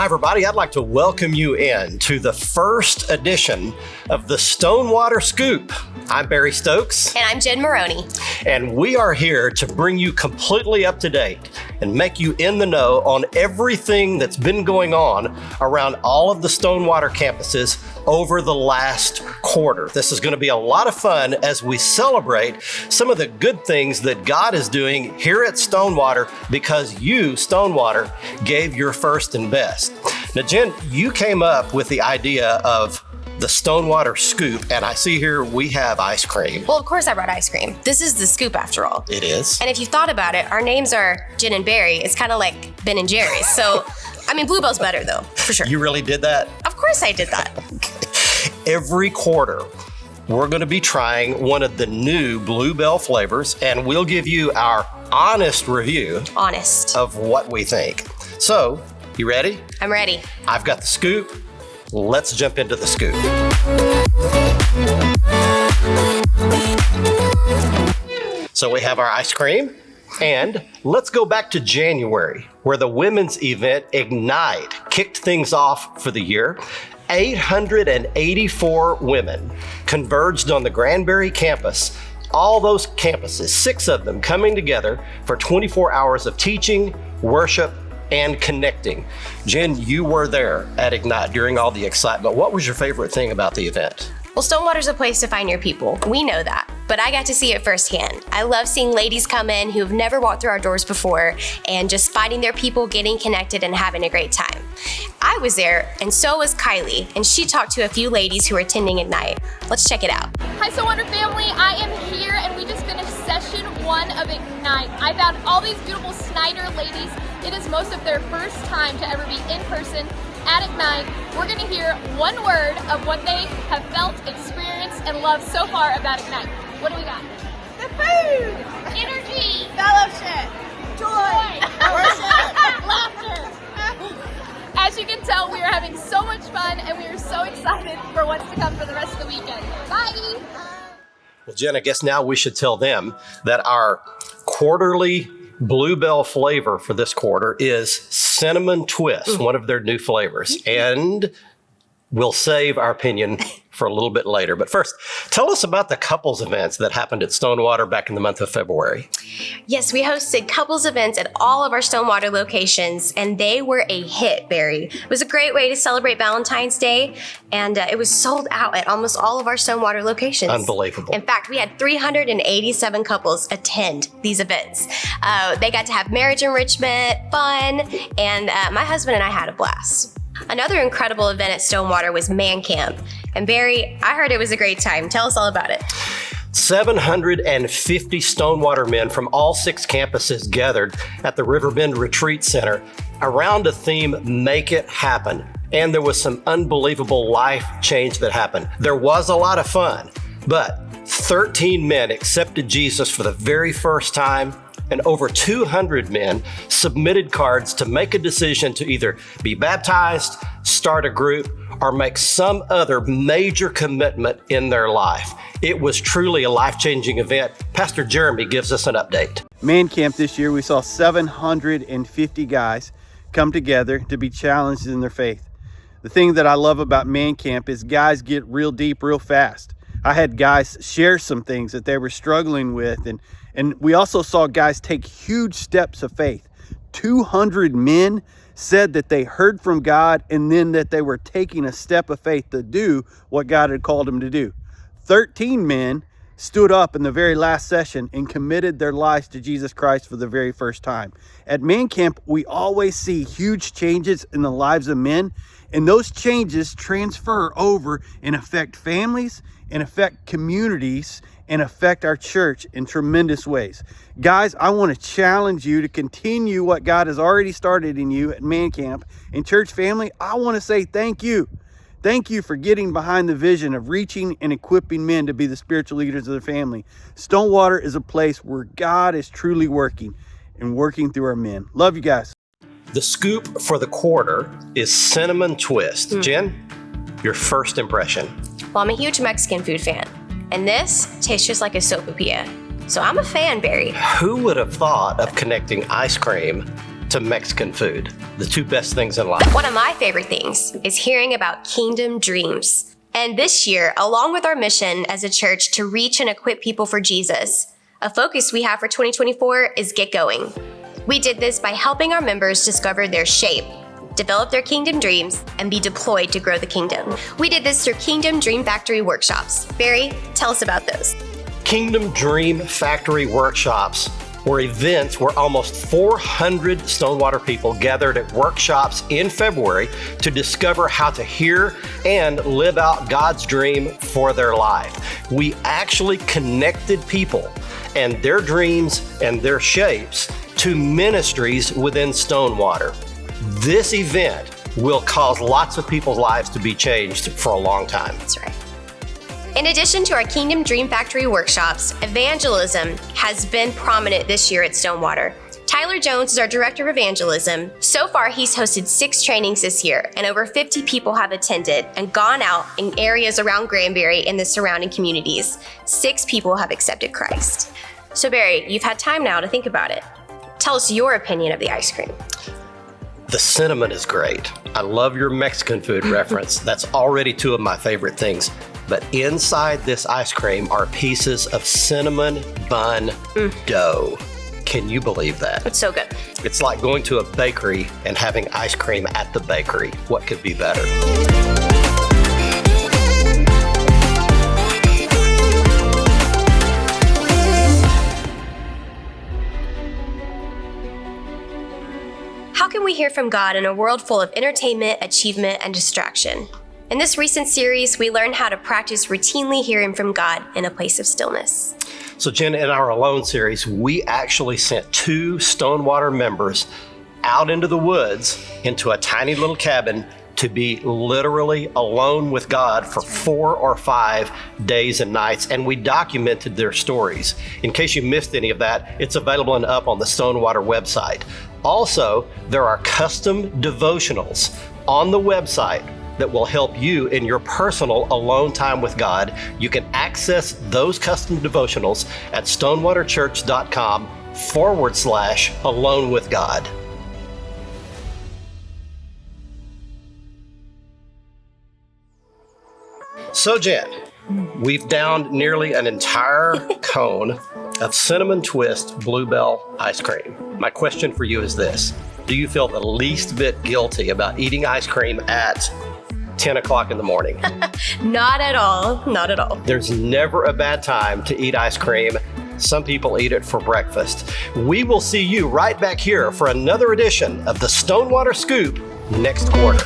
everybody. I'd like to welcome you in to the first edition of the StoneWater Scoop. I'm Barry Stokes. And I'm Jen Maroney. And we are here to bring you completely up to date and make you in the know on everything that's been going on around all of the StoneWater campuses over the last quarter. This is going to be a lot of fun as we celebrate some of the good things that God is doing here at StoneWater because you, StoneWater, gave your first and best. Now, Jen, you came up with the idea of the StoneWater Scoop, and I see here we have ice cream. Well, of course I brought ice cream. This is the scoop after all. It is. And if you thought about it, our names are Jen and Barry. It's kind of like Ben and Jerry's. So, I mean, Bluebell's better though, for sure. You really did that? Of course I did that. Every quarter, we're going to be trying one of the new Bluebell flavors, and we'll give you our honest review of what we think. So, you ready? I'm ready. I've got the scoop. Let's jump into the scoop. So we have our ice cream, and let's go back to January, where the women's event Ignite kicked things off for the year. 884 women converged on the Granbury campus. All those campuses, 6 of them coming together for 24 hours of teaching, worship, and connecting. Jen, you were there at Ignite during all the excitement. What was your favorite thing about the event? Well, StoneWater's a place to find your people. We know that, but I got to see it firsthand. I love seeing ladies come in who have never walked through our doors before and just finding their people, getting connected, and having a great time. I was there, and so was Kylie, and she talked to a few ladies who were attending Ignite. Let's check it out. Hi, StoneWater family. I am here, and we just finished session 1 of Ignite. I found all these beautiful Snyder ladies. It is most of their first time to ever be in person at Ignite. We're going to hear one word of what they have felt, experienced, and loved so far about Ignite. What do we got? The food! Energy! Fellowship! Joy! Worship! Laughter! As you can tell, we are having so much fun, and we are so excited for what's to come for the rest of the weekend. Bye! Well, Jen, I guess now we should tell them that our quarterly Bluebell flavor for this quarter is Cinnamon Twist, one of their new flavors. And we'll save our opinion for a little bit later. But first, tell us about the couples events that happened at StoneWater back in the month of February. Yes, we hosted couples events at all of our StoneWater locations, and they were a hit, Barry. It was a great way to celebrate Valentine's Day, and it was sold out at almost all of our StoneWater locations. Unbelievable. In fact, we had 387 couples attend these events. They got to have marriage enrichment, fun, and my husband and I had a blast. Another incredible event at StoneWater was Man Camp. And Barry, I heard it was a great time. Tell us all about it. 750 StoneWater men from all 6 campuses gathered at the Riverbend Retreat Center around a theme, Make It Happen. And there was some unbelievable life change that happened. There was a lot of fun, but 13 men accepted Jesus for the very first time, and over 200 men submitted cards to make a decision to either be baptized, start a group, or make some other major commitment in their life. It was truly a life-changing event. Pastor Jeremy gives us an update. Man Camp this year, we saw 750 guys come together to be challenged in their faith. The thing that I love about Man Camp is guys get real deep real fast. I had guys share some things that they were struggling with, and we also saw guys take huge steps of faith. 200 men said that they heard from God and then that they were taking a step of faith to do what God had called them to do. 13 men stood up in the very last session and committed their lives to Jesus Christ for the very first time. At Man Camp, we always see huge changes in the lives of men, and those changes transfer over and affect families and affect communities and affect our church in tremendous ways. Guys, I want to challenge you to continue what God has already started in you at Man Camp. And church family, I want to say thank you. Thank you for getting behind the vision of reaching and equipping men to be the spiritual leaders of their family. StoneWater is a place where God is truly working and working through our men. Love you guys. The scoop for the quarter is Cinnamon Twist. Jen, your first impression? Well, I'm a huge Mexican food fan, and this tastes just like a sopapilla. So I'm a fan, Barry. Who would have thought of connecting ice cream to Mexican food, the two best things in life. One of my favorite things is hearing about kingdom dreams. And this year, along with our mission as a church to reach and equip people for Jesus, a focus we have for 2024 is Get Going. We did this by helping our members discover their shape, develop their kingdom dreams, and be deployed to grow the kingdom. We did this through Kingdom Dream Factory workshops. Barry, tell us about those. Kingdom Dream Factory workshops were events where almost 400 StoneWater people gathered at workshops in February to discover how to hear and live out God's dream for their life. We actually connected people and their dreams and their shapes to ministries within StoneWater. This event will cause lots of people's lives to be changed for a long time. That's right. In addition to our Kingdom Dream Factory workshops, evangelism has been prominent this year at StoneWater. Tyler Jones is our Director of Evangelism. So far, he's hosted 6 trainings this year, and over 50 people have attended and gone out in areas around Granbury and the surrounding communities. 6 people have accepted Christ. So Barry, you've had time now to think about it. Tell us your opinion of the ice cream. The cinnamon is great. I love your Mexican food reference. That's already 2 of my favorite things. But inside this ice cream are pieces of cinnamon bun dough. Can you believe that? It's so good. It's like going to a bakery and having ice cream at the bakery. What could be better? How can we hear from God in a world full of entertainment, achievement, and distraction? In this recent series, we learned how to practice routinely hearing from God in a place of stillness. So Jen, in our Alone series, we actually sent 2 StoneWater members out into the woods, into a tiny little cabin, to be literally alone with God for 4 or 5 days and nights, and we documented their stories. In case you missed any of that, it's available and up on the StoneWater website. Also, there are custom devotionals on the website that will help you in your personal alone time with God. You can access those custom devotionals at stonewaterchurch.com/alone with God. So Jen, we've downed nearly an entire cone of Cinnamon Twist Bluebell ice cream. My question for you is this: do you feel the least bit guilty about eating ice cream at 10 o'clock in the morning? Not at all. Not at all. There's never a bad time to eat ice cream. Some people eat it for breakfast. We will see you right back here for another edition of the StoneWater Scoop next quarter.